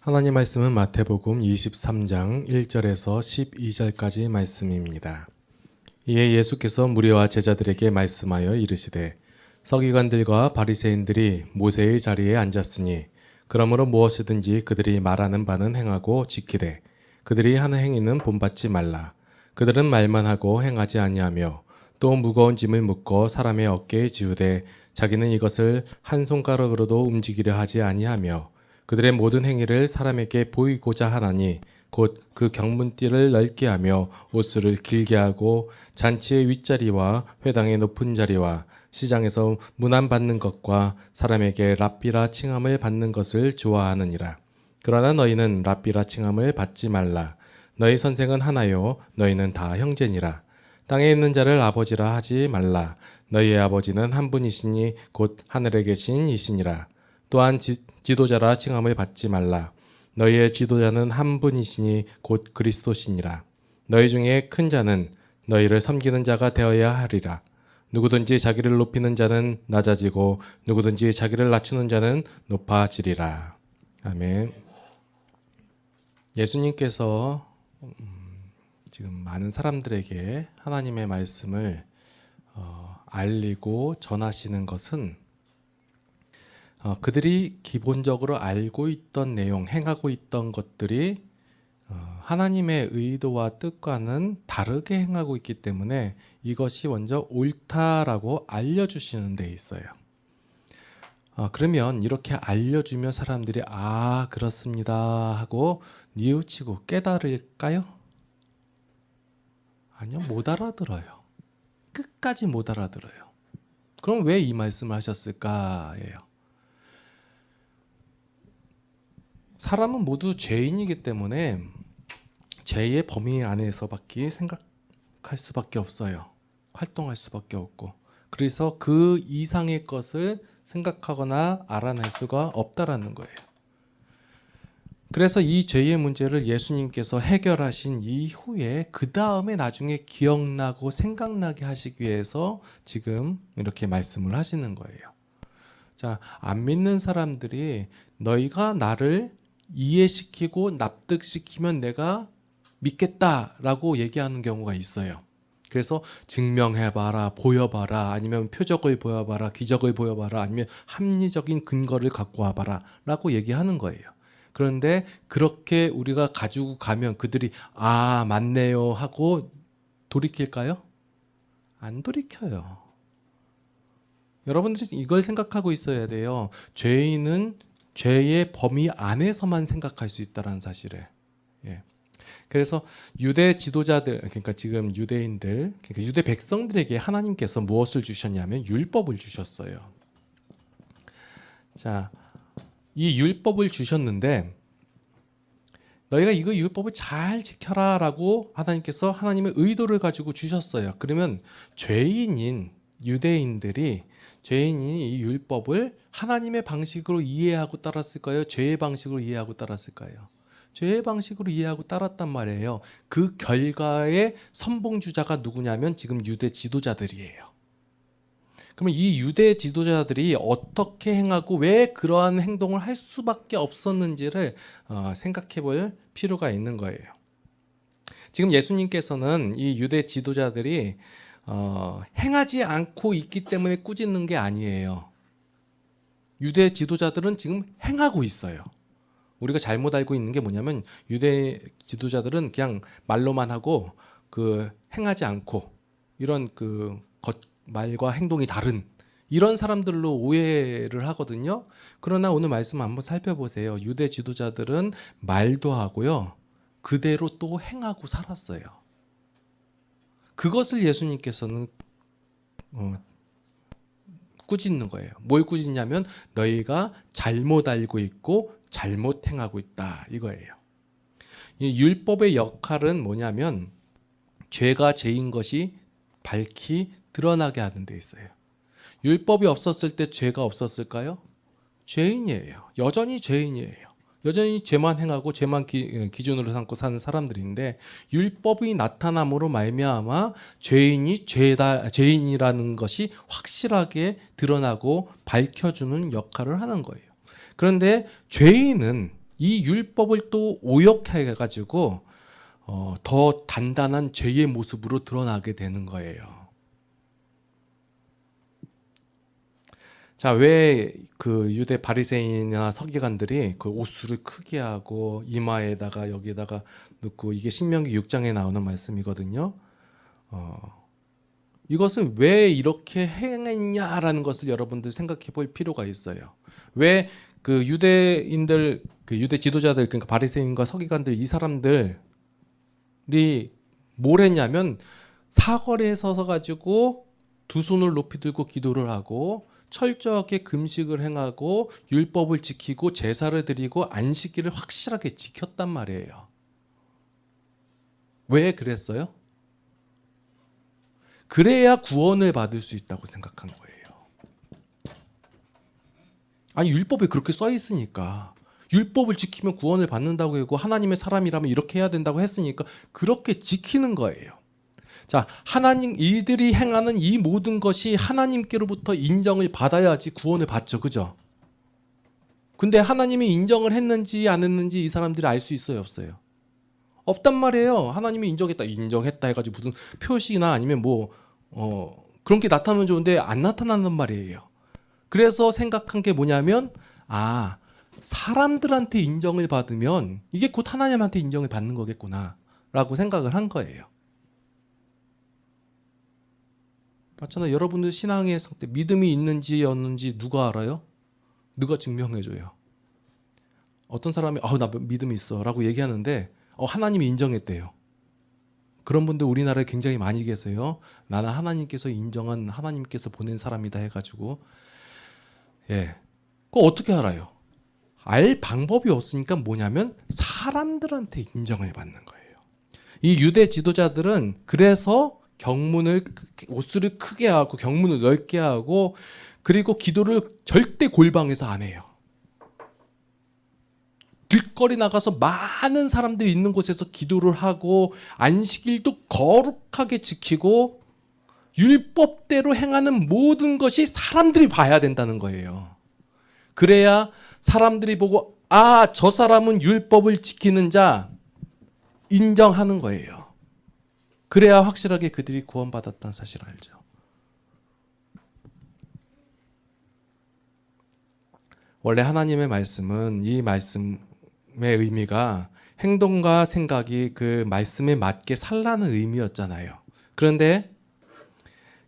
하나님 말씀은 마태복음 23장 1절에서 12절까지 말씀입니다. 이에 예수께서 무리와 제자들에게 말씀하여 이르시되 서기관들과 바리새인들이 모세의 자리에 앉았으니 그러므로 무엇이든지 그들이 말하는 바는 행하고 지키되 그들이 하는 행위는 본받지 말라. 그들은 말만 하고 행하지 아니하며 또 무거운 짐을 묶어 사람의 어깨에 지우되 자기는 이것을 한 손가락으로도 움직이려 하지 아니하며 그들의 모든 행위를 사람에게 보이고자 하나니 곧 그 경문띠를 넓게 하며 옷수를 길게 하고 잔치의 윗자리와 회당의 높은 자리와 시장에서 문안 받는 것과 사람에게 랍비라 칭함을 받는 것을 좋아하느니라. 그러나 너희는 랍비라 칭함을 받지 말라. 너희 선생은 하나요 너희는 다 형제니라. 땅에 있는 자를 아버지라 하지 말라. 너희의 아버지는 한 분이시니 곧 하늘에 계신 이시니라. 또한 지도자라 칭함을 받지 말라. 너희의 지도자는 한 분이시니 곧 그리스도시니라. 너희 중에 큰 자는 너희를 섬기는 자가 되어야 하리라. 누구든지 자기를 높이는 자는 낮아지고 누구든지 자기를 낮추는 자는 높아지리라. 아멘. 예수님께서 지금 많은 사람들에게 하나님의 말씀을 알리고 전하시는 것은 그들이 기본적으로 알고 있던 내용, 행하고 있던 것들이 하나님의 의도와 뜻과는 다르게 행하고 있기 때문에 이것이 먼저 옳다라고 알려주시는 데 있어요. 그러면 이렇게 알려주면 사람들이 그렇습니다 하고 뉘우치고 깨달을까요? 아니요, 못 알아들어요. 끝까지 못 알아들어요. 그럼 왜 이 말씀을 하셨을까예요. 사람은 모두 죄인이기 때문에 죄의 범위 안에서밖에 생각할 수밖에 없어요. 활동할 수밖에 없고. 그래서 그 이상의 것을 생각하거나 알아낼 수가 없다라는 거예요. 그래서 이 죄의 문제를 예수님께서 해결하신 이후에 그 다음에 나중에 기억나고 생각나게 하시기 위해서 지금 이렇게 말씀을 하시는 거예요. 자, 안 믿는 사람들이 너희가 나를 이해시키고 납득시키면 내가 믿겠다라고 얘기하는 경우가 있어요. 그래서 증명해봐라, 보여봐라, 아니면 표적을 보여봐라, 기적을 보여봐라, 아니면 합리적인 근거를 갖고 와봐라 라고 얘기하는 거예요. 그런데 그렇게 우리가 가지고 가면 그들이 맞네요 하고 돌이킬까요? 안 돌이켜요. 여러분들이 이걸 생각하고 있어야 돼요. 죄인은 죄의 범위 안에서만 생각할 수 있다는 사실을. 그래서 유대 지도자들, 그러니까 지금 유대인들, 그러니까 유대 백성들에게 하나님께서 무엇을 주셨냐면 율법을 주셨어요. 자, 이 율법을 주셨는데 너희가 이거 율법을 잘 지켜라라고 하나님께서 하나님의 의도를 가지고 주셨어요. 그러면 죄인인 유대인들이 이 율법을 하나님의 방식으로 이해하고 따랐을까요? 죄의 방식으로 이해하고 따랐을까요? 죄의 방식으로 이해하고 따랐단 말이에요. 그 결과의 선봉주자가 누구냐면 지금 유대 지도자들이에요. 그러면 이 유대 지도자들이 어떻게 행하고 왜 그러한 행동을 할 수밖에 없었는지를 생각해 볼 필요가 있는 거예요. 지금 예수님께서는 이 유대 지도자들이 행하지 않고 있기 때문에 꾸짖는 게 아니에요. 유대 지도자들은 지금 행하고 있어요. 우리가 잘못 알고 있는 게 뭐냐면 유대 지도자들은 그냥 말로만 하고 행하지 않고 이런 말과 행동이 다른 이런 사람들로 오해를 하거든요. 그러나 오늘 말씀 한번 살펴보세요. 유대 지도자들은 말도 하고요. 그대로 또 행하고 살았어요. 그것을 예수님께서는 꾸짖는 거예요. 뭘 꾸짖냐면 너희가 잘못 알고 있고 잘못 행하고 있다 이거예요. 이 율법의 역할은 뭐냐면 죄가 죄인 것이 밝히 드러나게 하는 데 있어요. 율법이 없었을 때 죄가 없었을까요? 죄인이에요. 여전히 죄인이에요. 여전히 죄만 행하고 죄만 기준으로 삼고 사는 사람들인데 율법이 나타남으로 말미암아 죄인이라는 것이 확실하게 드러나고 밝혀주는 역할을 하는 거예요. 그런데 죄인은 이 율법을 또 오역해가지고 더 단단한 죄의 모습으로 드러나게 되는 거예요. 자, 왜 그 유대 바리새인이나 서기관들이 그 옷수를 크게 하고 이마에다가 여기에다가 넣고, 이게 신명기 6장에 나오는 말씀이거든요. 이것은 왜 이렇게 행했냐라는 것을 여러분들 생각해 볼 필요가 있어요. 왜 그 유대인들, 그 유대 지도자들, 그러니까 바리새인과 서기관들, 이 사람들이 뭘 했냐면 사거리에 서서 가지고 두 손을 높이 들고 기도를 하고 철저하게 금식을 행하고 율법을 지키고 제사를 드리고 안식일을 확실하게 지켰단 말이에요. 왜 그랬어요? 그래야 구원을 받을 수 있다고 생각한 거예요. 아니, 율법에 그렇게 써 있으니까, 율법을 지키면 구원을 받는다고 하고 하나님의 사람이라면 이렇게 해야 된다고 했으니까 그렇게 지키는 거예요. 자, 하나님, 이들이 행하는 이 모든 것이 하나님께로부터 인정을 받아야지 구원을 받죠. 그죠? 근데 하나님이 인정을 했는지 안 했는지 이 사람들이 알 수 있어요, 없어요? 없단 말이에요. 하나님이 인정했다 해가지고 무슨 표시나 아니면 그런 게 나타나면 좋은데 안 나타난단 말이에요. 그래서 생각한 게 뭐냐면, 사람들한테 인정을 받으면 이게 곧 하나님한테 인정을 받는 거겠구나 라고 생각을 한 거예요. 맞잖아요. 여러분들 신앙의 상태, 믿음이 있는지 없는지 누가 알아요? 누가 증명해줘요? 어떤 사람이 나 믿음이 있어 라고 얘기하는데 하나님이 인정했대요. 그런 분들 우리나라에 굉장히 많이 계세요. 나는 하나님께서 인정한, 하나님께서 보낸 사람이다 해가지고. 그거 어떻게 알아요? 알 방법이 없으니까 뭐냐면 사람들한테 인정을 받는 거예요. 이 유대 지도자들은 그래서 옷수를 크게 하고 경문을 넓게 하고, 그리고 기도를 절대 골방에서 안 해요. 길거리 나가서 많은 사람들이 있는 곳에서 기도를 하고 안식일도 거룩하게 지키고 율법대로 행하는 모든 것이 사람들이 봐야 된다는 거예요. 그래야 사람들이 보고 저 사람은 율법을 지키는 자 인정하는 거예요. 그래야 확실하게 그들이 구원받았다는 사실을 알죠. 원래 하나님의 말씀은, 이 말씀의 의미가 행동과 생각이 그 말씀에 맞게 살라는 의미였잖아요. 그런데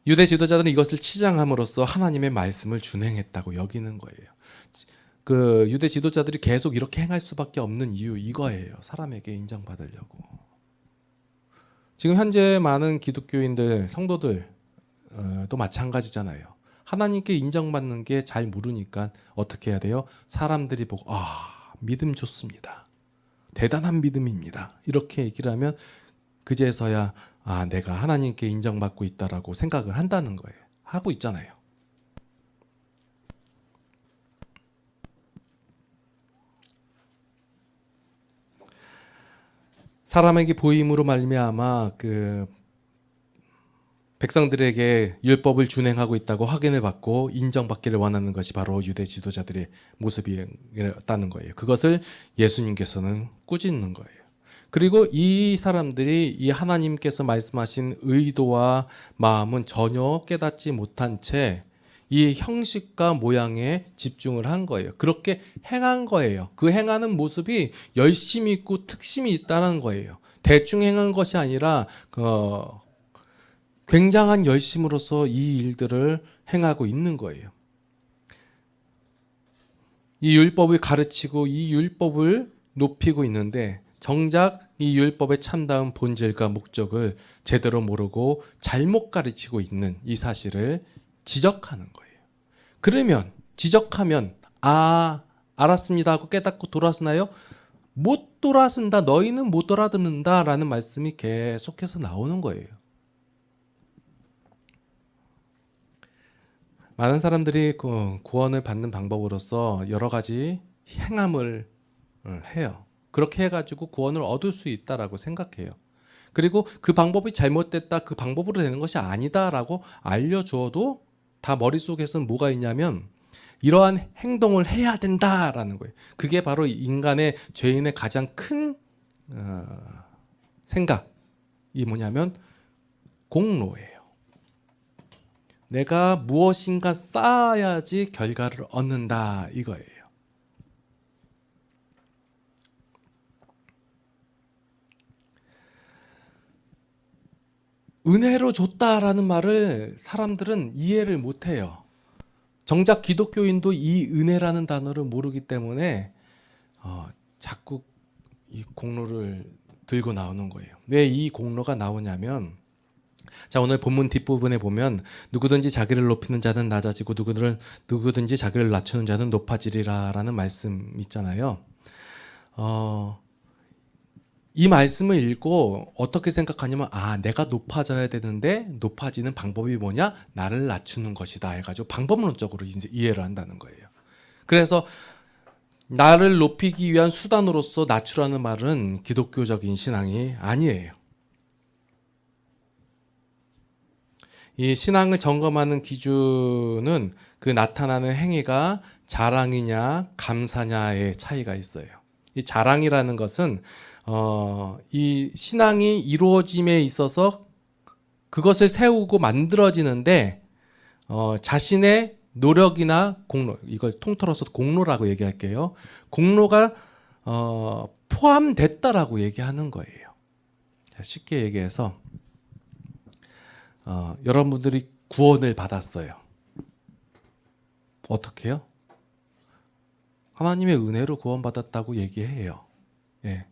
유대 지도자들은 이것을 치장함으로써 하나님의 말씀을 준행했다고 여기는 거예요. 그 유대 지도자들이 계속 이렇게 행할 수밖에 없는 이유, 이거예요. 사람에게 인정받으려고. 지금 현재 많은 기독교인들, 성도들 또 마찬가지잖아요. 하나님께 인정받는 게 잘 모르니까 어떻게 해야 돼요? 사람들이 보고 믿음 좋습니다, 대단한 믿음입니다, 이렇게 얘기를 하면 그제서야 내가 하나님께 인정받고 있다라고 생각을 한다는 거예요. 하고 있잖아요. 사람에게 보임으로 말미암아 그 백성들에게 율법을 준행하고 있다고 확인을 받고 인정받기를 원하는 것이 바로 유대 지도자들의 모습이었다는 거예요. 그것을 예수님께서는 꾸짖는 거예요. 그리고 이 사람들이 이 하나님께서 말씀하신 의도와 마음은 전혀 깨닫지 못한 채 이 형식과 모양에 집중을 한 거예요. 그렇게 행한 거예요. 그 행하는 모습이 열심이 있고 특심이 있다는 거예요. 대충 행한 것이 아니라 굉장한 열심으로서 이 일들을 행하고 있는 거예요. 이 율법을 가르치고 이 율법을 높이고 있는데 정작 이 율법의 참다운 본질과 목적을 제대로 모르고 잘못 가르치고 있는 이 사실을 지적하는 거예요. 그러면 지적하면 알았습니다 하고 깨닫고 돌아서나요? 못 돌아선다, 너희는 못 알아듣는다 라는 말씀이 계속해서 나오는 거예요. 많은 사람들이 구원을 받는 방법으로서 여러 가지 행함을 해요. 그렇게 해가지고 구원을 얻을 수 있다라고 생각해요. 그리고 그 방법이 잘못됐다, 그 방법으로 되는 것이 아니다라고 알려주어도 다 머릿속에서는 뭐가 있냐면 이러한 행동을 해야 된다라는 거예요. 그게 바로 인간의 죄인의 가장 큰 생각이 뭐냐면 공로예요. 내가 무엇인가 쌓아야지 결과를 얻는다 이거예요. 은혜로 줬다라는 말을 사람들은 이해를 못해요. 정작 기독교인도 이 은혜라는 단어를 모르기 때문에 자꾸 이 공로를 들고 나오는 거예요. 왜 이 공로가 나오냐면, 자, 오늘 본문 뒷부분에 보면 누구든지 자기를 높이는 자는 낮아지고 누구든지 자기를 낮추는 자는 높아지리라 라는 말씀 있잖아요. 이 말씀을 읽고 어떻게 생각하냐면, 내가 높아져야 되는데 높아지는 방법이 뭐냐? 나를 낮추는 것이다 해가지고 방법론적으로 이제 이해를 한다는 거예요. 그래서 나를 높이기 위한 수단으로서 낮추라는 말은 기독교적인 신앙이 아니에요. 이 신앙을 점검하는 기준은 그 나타나는 행위가 자랑이냐 감사냐의 차이가 있어요. 이 자랑이라는 것은 이 신앙이 이루어짐에 있어서 그것을 세우고 만들어지는데 자신의 노력이나 공로, 이걸 통틀어서 공로라고 얘기할게요. 공로가 포함됐다라고 얘기하는 거예요. 자, 쉽게 얘기해서 여러분들이 구원을 받았어요. 어떻게요? 하나님의 은혜로 구원받았다고 얘기해요. 예.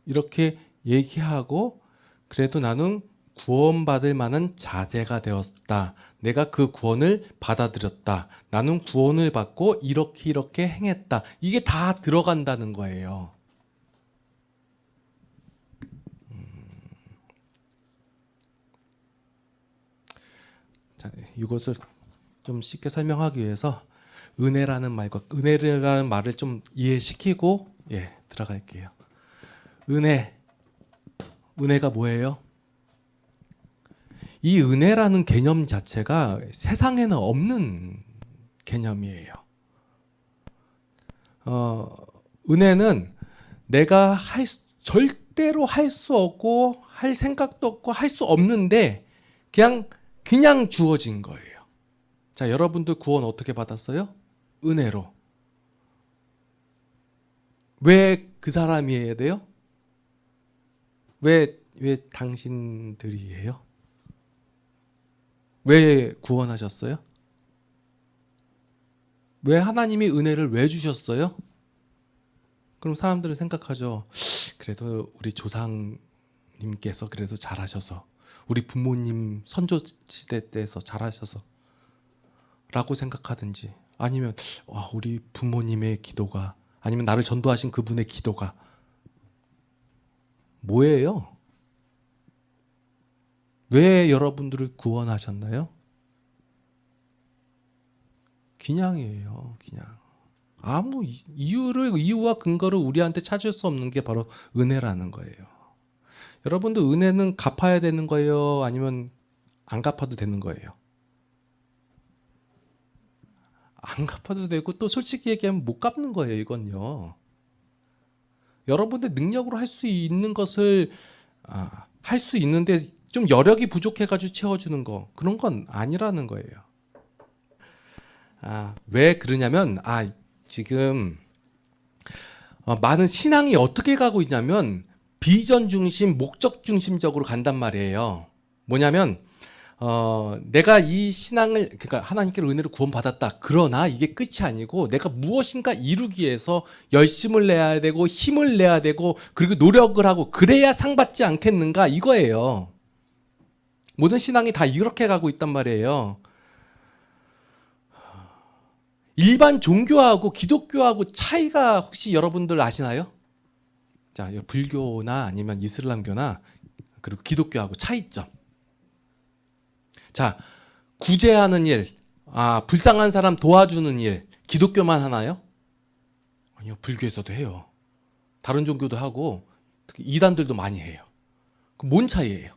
이렇게 얘기하고, 그래도 나는 구원받을 만한 자세가 되었다. 내가 그 구원을 받아들였다. 나는 구원을 받고 이렇게 행했다. 이게 다 들어간다는 거예요. 자, 이것을 좀 쉽게 설명하기 위해서 은혜라는 말을 좀 이해시키고 들어갈게요. 은혜가 뭐예요? 이 은혜라는 개념 자체가 세상에는 없는 개념이에요. 은혜는 내가 절대로 할 수 없고 할 생각도 없고 할 수 없는데 그냥 주어진 거예요. 자, 여러분들 구원 어떻게 받았어요? 은혜로. 왜 그 사람이 해야 돼요? 왜 당신들이 해요? 왜 구원하셨어요? 왜 하나님이 은혜를 왜 주셨어요? 그럼 사람들은 생각하죠. 그래도 우리 조상님께서 그래도 잘하셔서, 우리 부모님 선조 시대 때에서 잘하셔서 라고 생각하든지, 아니면 우리 부모님의 기도가, 아니면 나를 전도하신 그분의 기도가 뭐예요? 왜 여러분들을 구원하셨나요? 그냥이에요. 그냥 아무 이유와 근거를 우리한테 찾을 수 없는 게 바로 은혜라는 거예요. 여러분들 은혜는 갚아야 되는 거예요? 아니면 안 갚아도 되는 거예요? 안 갚아도 되고, 또 솔직히 얘기하면 못 갚는 거예요. 이건요. 여러분들 능력으로 할 수 있는 것을 할 수 있는데 좀 여력이 부족해가지고 채워주는 거, 그런 건 아니라는 거예요. 왜 그러냐면 지금 많은 신앙이 어떻게 가고 있냐면 비전 중심, 목적 중심적으로 간단 말이에요. 뭐냐면 내가 이 신앙을, 그러니까 하나님께로 은혜로 구원받았다. 그러나 이게 끝이 아니고 내가 무엇인가 이루기 위해서 열심을 내야 되고 힘을 내야 되고 그리고 노력을 하고 그래야 상 받지 않겠는가, 이거예요. 모든 신앙이 다 이렇게 가고 있단 말이에요. 일반 종교하고 기독교하고 차이가 혹시 여러분들 아시나요? 자, 불교나 아니면 이슬람교나 그리고 기독교하고 차이점. 자, 구제하는 일, 불쌍한 사람 도와주는 일, 기독교만 하나요? 아니요, 불교에서도 해요. 다른 종교도 하고 특히 이단들도 많이 해요. 그럼 뭔 차이예요?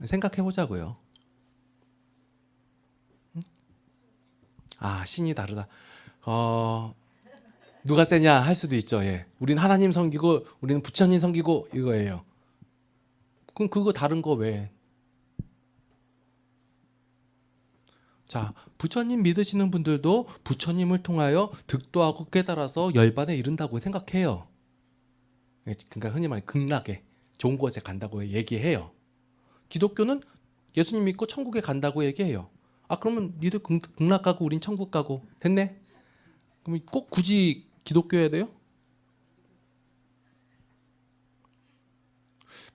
생각해 보자고요. 아, 신이 다르다. 누가 세냐 할 수도 있죠. 예. 우리는 하나님 섬기고 우리는 부처님 섬기고 이거예요. 그럼 그거 다른 거 왜? 자, 부처님 믿으시는 분들도 부처님을 통하여 득도하고 깨달아서 열반에 이른다고 생각해요. 그러니까 흔히 말해 극락에 좋은 곳에 간다고 얘기해요. 기독교는 예수님 믿고 천국에 간다고 얘기해요. 아, 그러면 니들 극락 가고 우린 천국 가고 됐네? 그럼 꼭 굳이 기독교여야 돼요?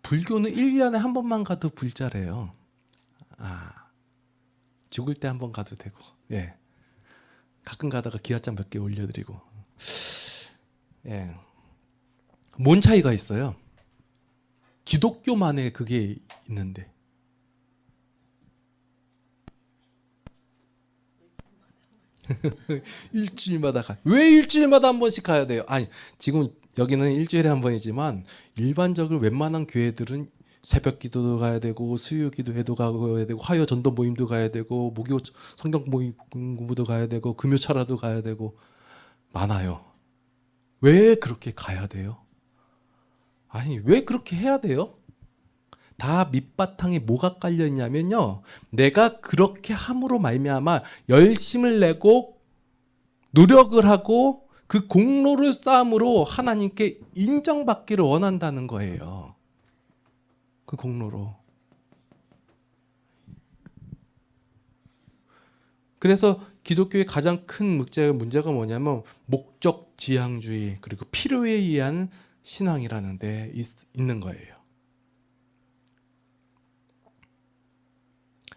불교는 1년에 한 번만 가도 불자래요. 아, 죽을 때 한 번 가도 되고, 예. 가끔 가다가 기와장 몇 개 올려드리고, 예. 뭔 차이가 있어요? 기독교만의 그게 있는데. 일주일마다 왜 일주일마다 한 번씩 가야 돼요? 아니, 지금 여기는 일주일에 한 번이지만 일반적으로 웬만한 교회들은 새벽 기도도 가야 되고 수요 기도회도 가야 되고 화요 전도 모임도 가야 되고 목요 성경 모임 공부도 가야 되고 금요 철화도 가야 되고 많아요. 왜 그렇게 가야 돼요? 아니, 왜 그렇게 해야 돼요? 다 밑바탕에 뭐가 깔려 있냐면요. 내가 그렇게 함으로 말미암아 열심을 내고 노력을 하고 그 공로를 쌓음으로 하나님께 인정받기를 원한다는 거예요. 그 공로로. 그래서 기독교의 가장 큰 문제가 뭐냐면 목적 지향주의 그리고 필요에 의한 신앙이라는 데 있는 거예요.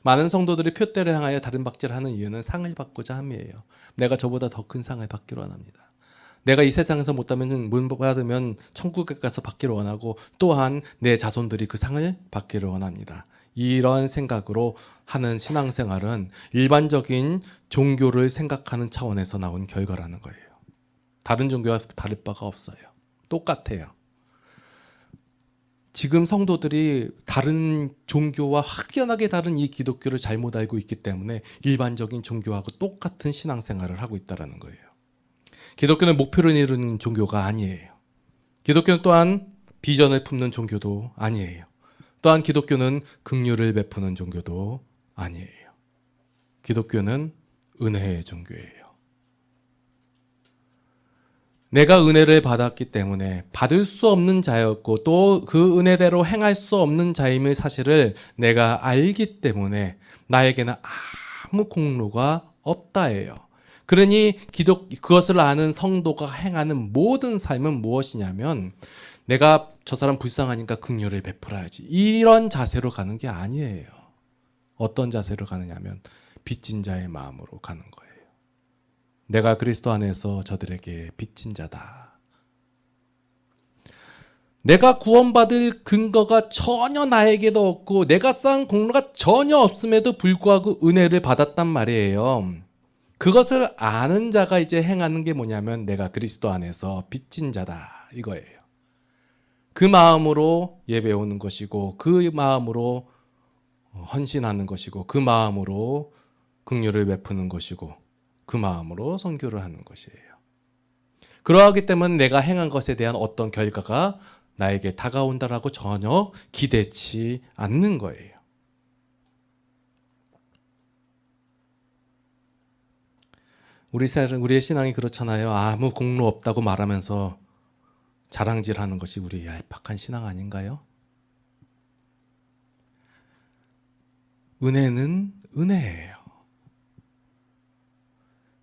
많은 성도들이 표대를 향하여 다른 박제를 하는 이유는 상을 받고자 함이에요. 내가 저보다 더 큰 상을 받기를 원합니다. 내가 이 세상에서 못 받으면 천국에 가서 받기를 원하고 또한 내 자손들이 그 상을 받기를 원합니다. 이런 생각으로 하는 신앙생활은 일반적인 종교를 생각하는 차원에서 나온 결과라는 거예요. 다른 종교와 다를 바가 없어요. 똑같아요. 지금 성도들이 다른 종교와 확연하게 다른 이 기독교를 잘못 알고 있기 때문에 일반적인 종교하고 똑같은 신앙생활을 하고 있다는 거예요. 기독교는 목표를 이루는 종교가 아니에요. 기독교는 또한 비전을 품는 종교도 아니에요. 또한 기독교는 긍휼을 베푸는 종교도 아니에요. 기독교는 은혜의 종교예요. 내가 은혜를 받았기 때문에 받을 수 없는 자였고 또 그 은혜대로 행할 수 없는 자임의 사실을 내가 알기 때문에 나에게는 아무 공로가 없다예요. 그러니 그것을 아는 성도가 행하는 모든 삶은 무엇이냐면 내가 저 사람 불쌍하니까 긍휼을 베풀어야지. 이런 자세로 가는 게 아니에요. 어떤 자세로 가느냐면 빚진 자의 마음으로 가는 거예요. 내가 그리스도 안에서 저들에게 빚진 자다. 내가 구원받을 근거가 전혀 나에게도 없고 내가 쌓은 공로가 전혀 없음에도 불구하고 은혜를 받았단 말이에요. 그것을 아는 자가 이제 행하는 게 뭐냐면 내가 그리스도 안에서 빚진 자다 이거예요. 그 마음으로 예배 오는 것이고 그 마음으로 헌신하는 것이고 그 마음으로 긍휼을 베푸는 것이고 그 마음으로 선교를 하는 것이에요. 그러하기 때문에 내가 행한 것에 대한 어떤 결과가 나에게 다가온다라고 전혀 기대치 않는 거예요. 우리의 신앙이 그렇잖아요. 아무 공로 없다고 말하면서 자랑질하는 것이 우리의 얄팍한 신앙 아닌가요? 은혜는 은혜예요.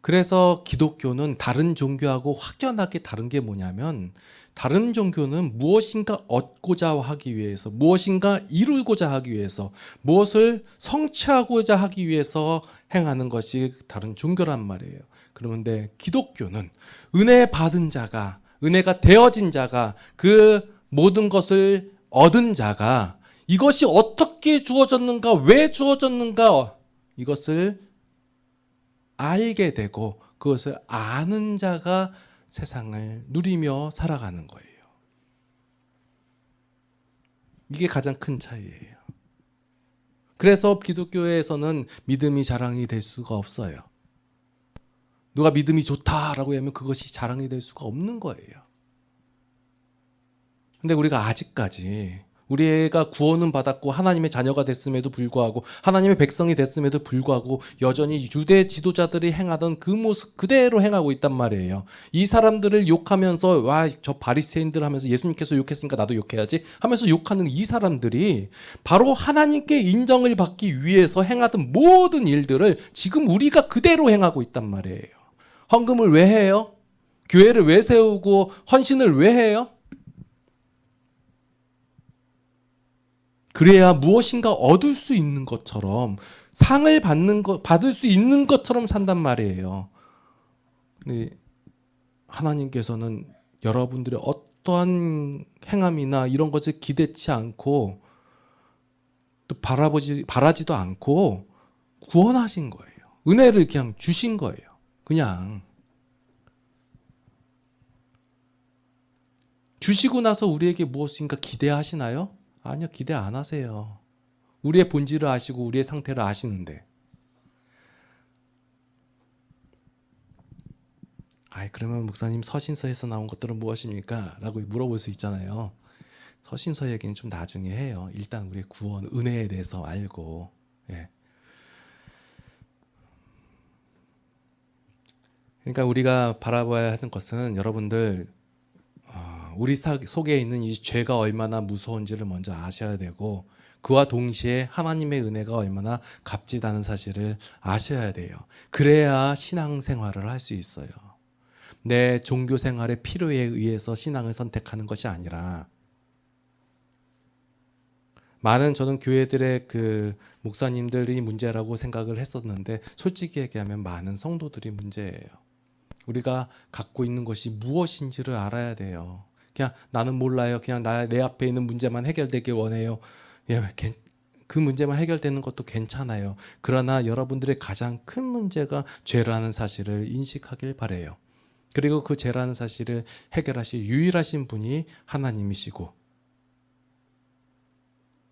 그래서 기독교는 다른 종교하고 확연하게 다른 게 뭐냐면 다른 종교는 무엇인가 얻고자 하기 위해서 무엇인가 이루고자 하기 위해서 무엇을 성취하고자 하기 위해서 행하는 것이 다른 종교란 말이에요. 그런데 기독교는 은혜 받은 자가 은혜가 되어진 자가 그 모든 것을 얻은 자가 이것이 어떻게 주어졌는가 왜 주어졌는가 이것을 알게 되고 그것을 아는 자가 세상을 누리며 살아가는 거예요. 이게 가장 큰 차이예요. 그래서 기독교에서는 믿음이 자랑이 될 수가 없어요. 누가 믿음이 좋다라고 하면 그것이 자랑이 될 수가 없는 거예요. 근데 우리가 아직까지 우리 애가 구원은 받았고 하나님의 자녀가 됐음에도 불구하고 하나님의 백성이 됐음에도 불구하고 여전히 유대 지도자들이 행하던 그 모습 그대로 행하고 있단 말이에요. 이 사람들을 욕하면서 와, 저 바리새인들 하면서 예수님께서 욕했으니까 나도 욕해야지 하면서 욕하는 이 사람들이 바로 하나님께 인정을 받기 위해서 행하던 모든 일들을 지금 우리가 그대로 행하고 있단 말이에요. 헌금을 왜 해요? 교회를 왜 세우고 헌신을 왜 해요? 그래야 무엇인가 얻을 수 있는 것처럼 상을 받을 수 있는 것처럼 산단 말이에요. 근데 하나님께서는 여러분들의 어떠한 행함이나 이런 것을 기대치 않고 또 바라지도 않고 구원하신 거예요. 은혜를 그냥 주신 거예요. 그냥 주시고 나서 우리에게 무엇인가 기대하시나요? 아니요, 기대 안 하세요. 우리의 본질을 아시고 우리의 상태를 아시는데. 그러면 목사님 서신서에서 나온 것들은 무엇입니까? 라고 물어볼 수 있잖아요. 서신서 얘기는 좀 나중에 해요. 일단 우리의 구원, 은혜에 대해서 알고. 예. 그러니까 우리가 바라봐야 하는 것은 여러분들 우리 속에 있는 이 죄가 얼마나 무서운지를 먼저 아셔야 되고 그와 동시에 하나님의 은혜가 얼마나 값지다는 사실을 아셔야 돼요. 그래야 신앙생활을 할 수 있어요. 내 종교생활의 필요에 의해서 신앙을 선택하는 것이 아니라 많은 저는 교회들의 그 목사님들이 문제라고 생각을 했었는데 솔직히 얘기하면 많은 성도들이 문제예요. 우리가 갖고 있는 것이 무엇인지를 알아야 돼요. 그냥 나는 몰라요. 그냥 내 앞에 있는 문제만 해결되길 원해요. 그 문제만 해결되는 것도 괜찮아요. 그러나 여러분들의 가장 큰 문제가 죄라는 사실을 인식하길 바라요. 그리고 그 죄라는 사실을 해결하실 유일하신 분이 하나님이시고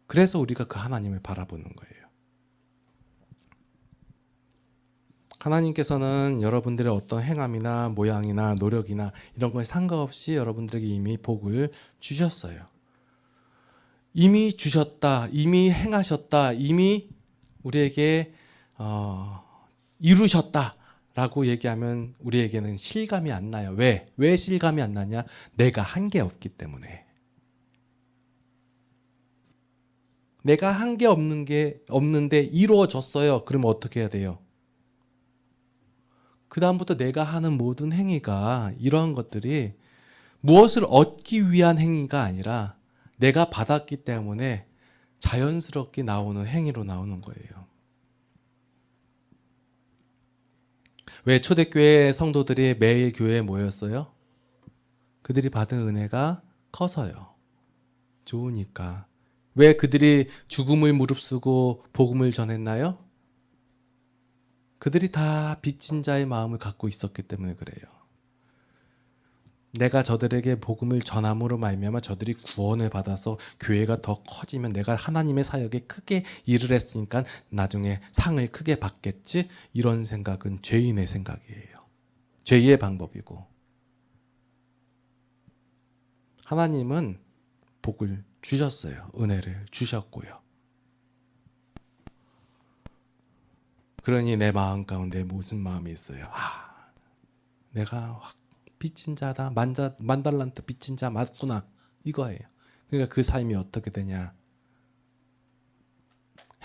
그래서 우리가 그 하나님을 바라보는 거예요. 하나님께서는 여러분들의 어떤 행함이나 모양이나 노력이나 이런 거에 상관없이 여러분들에게 이미 복을 주셨어요. 이미 주셨다, 이미 행하셨다, 이미 우리에게 이루셨다라고 얘기하면 우리에게는 실감이 안 나요. 왜 실감이 안 나냐? 내가 한 게 없기 때문에. 내가 한 게 없는데 이루어졌어요. 그러면 어떻게 해야 돼요? 그 다음부터 내가 하는 모든 행위가 이러한 것들이 무엇을 얻기 위한 행위가 아니라 내가 받았기 때문에 자연스럽게 나오는 행위로 나오는 거예요. 왜 초대교회 성도들이 매일 교회에 모였어요? 그들이 받은 은혜가 커서요. 좋으니까. 왜 그들이 죽음을 무릅쓰고 복음을 전했나요? 그들이 다 빚진 자의 마음을 갖고 있었기 때문에 그래요. 내가 저들에게 복음을 전함으로 말미암아 저들이 구원을 받아서 교회가 더 커지면 내가 하나님의 사역에 크게 일을 했으니까 나중에 상을 크게 받겠지? 이런 생각은 죄인의 생각이에요. 죄의 방법이고 하나님은 복을 주셨어요. 은혜를 주셨고요. 그러니 내 마음 가운데 무슨 마음이 있어요? 내가 확 빚진 자다. 만달란트 빚진 자 맞구나. 이거예요. 그러니까 그 삶이 어떻게 되냐?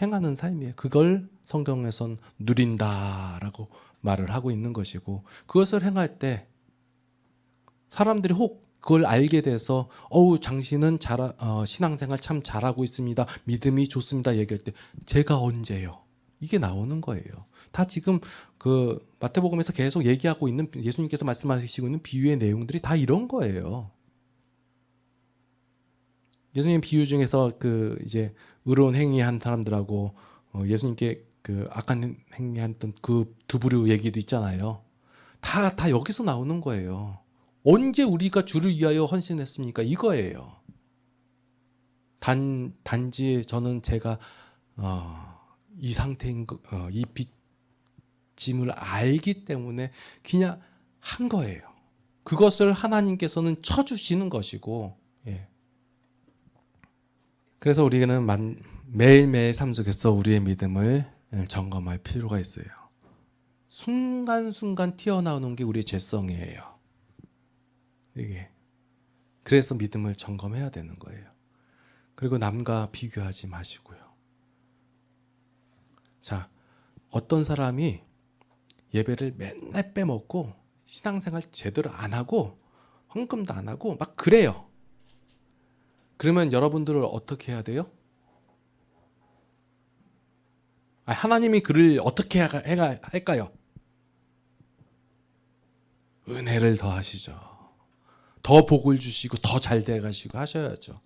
행하는 삶이에요. 그걸 성경에선 누린다라고 말을 하고 있는 것이고 그것을 행할 때 사람들이 혹 그걸 알게 돼서 당신은 신앙생활 참 잘하고 있습니다. 믿음이 좋습니다. 얘기할 때 제가 언제요? 이게 나오는 거예요. 다 지금 그 마태복음에서 계속 얘기하고 있는 예수님께서 말씀하시고 있는 비유의 내용들이 다 이런 거예요. 예수님 비유 중에서 그 이제 의로운 행위한 사람들하고 예수님께 그 악한 행위했던 그 두 부류 얘기도 있잖아요. 다 여기서 나오는 거예요. 언제 우리가 주를 위하여 헌신했습니까? 이거예요. 단지 저는 제가 이 상태인 이 짐을 알기 때문에 그냥 한 거예요. 그것을 하나님께서는 쳐주시는 것이고, 예. 그래서 우리는 매일매일 삶 속에서 우리의 믿음을 점검할 필요가 있어요. 순간순간 튀어나오는 게 우리의 죄성이에요. 이게. 그래서 믿음을 점검해야 되는 거예요. 그리고 남과 비교하지 마시고요. 자, 어떤 사람이 예배를 맨날 빼먹고 신앙생활 제대로 안 하고 헌금도 안 하고 막 그래요. 그러면 여러분들을 어떻게 해야 돼요? 하나님이 그를 어떻게 할까요? 은혜를 더하시죠. 더 복을 주시고 더 잘 돼가시고 하셔야죠.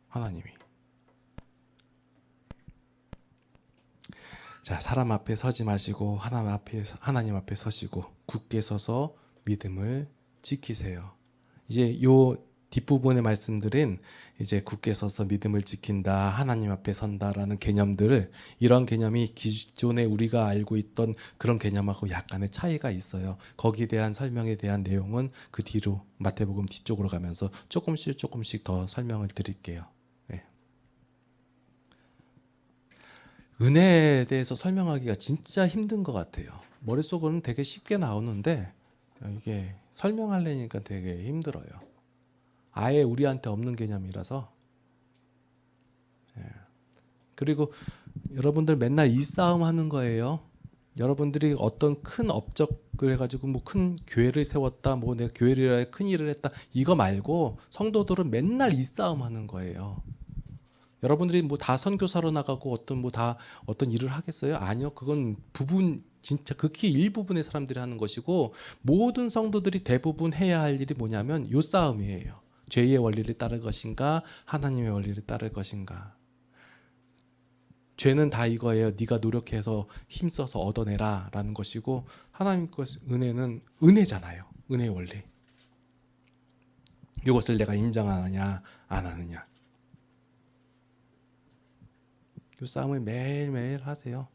하나님이. 자, 사람 앞에 서지 마시고 하나님 앞에 서시고 굳게 서서 믿음을 지키세요. 이제 요 뒷부분의 말씀들은 이제 굳게 서서 믿음을 지킨다, 하나님 앞에 선다라는 개념들을, 이런 개념이 기존에 우리가 알고 있던 그런 개념하고 약간의 차이가 있어요. 거기에 대한 설명에 대한 내용은 그 뒤로 마태복음 뒤쪽으로 가면서 조금씩 더 설명을 드릴게요. 네. 은혜에 대해서 설명하기가 진짜 힘든 것 같아요. 머릿속으로는 되게 쉽게 나오는데 이게 설명하려니까 되게 힘들어요. 아예 우리한테 없는 개념이라서. 그리고 여러분들 맨날 이 싸움 하는 거예요. 여러분들이 어떤 큰 업적을 해가지고 뭐 큰 교회를 세웠다, 뭐 내가 교회를 큰 일을 했다, 이거 말고 성도들은 맨날 이 싸움 하는 거예요. 여러분들이 뭐 다 선교사로 나가고 어떤 일을 하겠어요? 아니요. 그건 진짜 극히 일부분의 사람들이 하는 것이고, 모든 성도들이 대부분 해야 할 일이 뭐냐면 요 싸움이에요. 죄의 원리를 따를 것인가, 하나님의 원리를 따를 것인가. 죄는 다 이거예요. 네가 노력해서 힘써서 얻어내라 라는 것이고, 하나님 것 은혜는 은혜잖아요. 은혜의 원리. 이것을 내가 인정하느냐 안 하느냐. 이 싸움을 매일매일 하세요.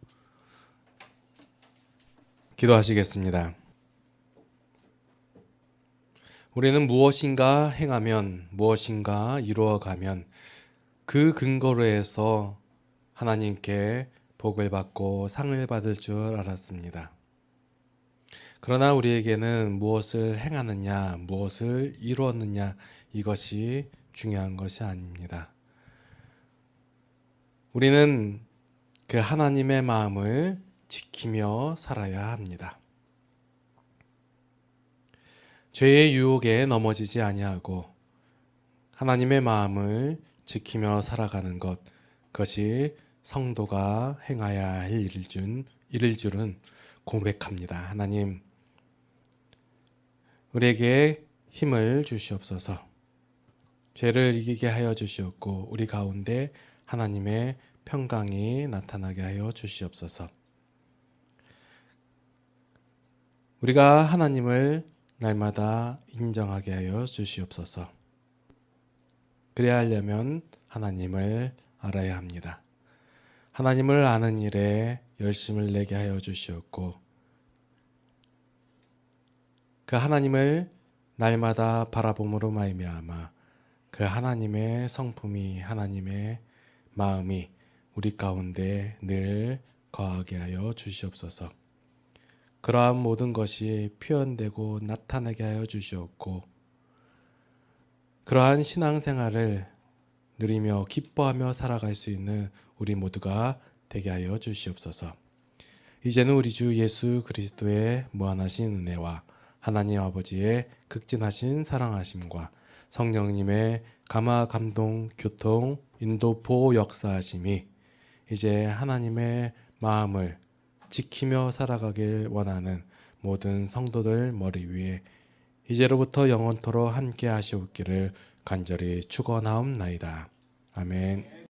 기도하시겠습니다. 우리는 무엇인가 행하면, 무엇인가 이루어가면 그 근거로 해서 하나님께 복을 받고 상을 받을 줄 알았습니다. 그러나 우리에게는 무엇을 행하느냐, 무엇을 이루었느냐, 이것이 중요한 것이 아닙니다. 우리는 그 하나님의 마음을 지키며 살아야 합니다. 죄의 유혹에 넘어지지 아니하고 하나님의 마음을 지키며 살아가는 것, 그것이 성도가 행해야 할 일일 줄은 고백합니다. 하나님, 우리에게 힘을 주시옵소서. 죄를 이기게 하여 주시옵고 우리 가운데 하나님의 평강이 나타나게 하여 주시옵소서. 우리가 하나님을 날마다 인정하게 하여 주시옵소서. 그래야 하려면 하나님을 알아야 합니다. 하나님을 아는 일에 열심을 내게 하여 주시옵고 그 하나님을 날마다 바라봄으로 말미암아 그 하나님의 성품이, 하나님의 마음이 우리 가운데 늘 거하게 하여 주시옵소서. 그러한 모든 것이 표현되고 나타나게 하여 주시옵고 그러한 신앙생활을 누리며 기뻐하며 살아갈 수 있는 우리 모두가 되게 하여 주시옵소서. 이제는 우리 주 예수 그리스도의 무한하신 은혜와 하나님 아버지의 극진하신 사랑하심과 성령님의 감화 감동 교통 인도 보호 역사하심이 이제 하나님의 마음을 지키며 살아가길 원하는 모든 성도들 머리 위에 이제로부터 영원토록 함께 하시옵기를 간절히 축원하옵나이다. 아멘.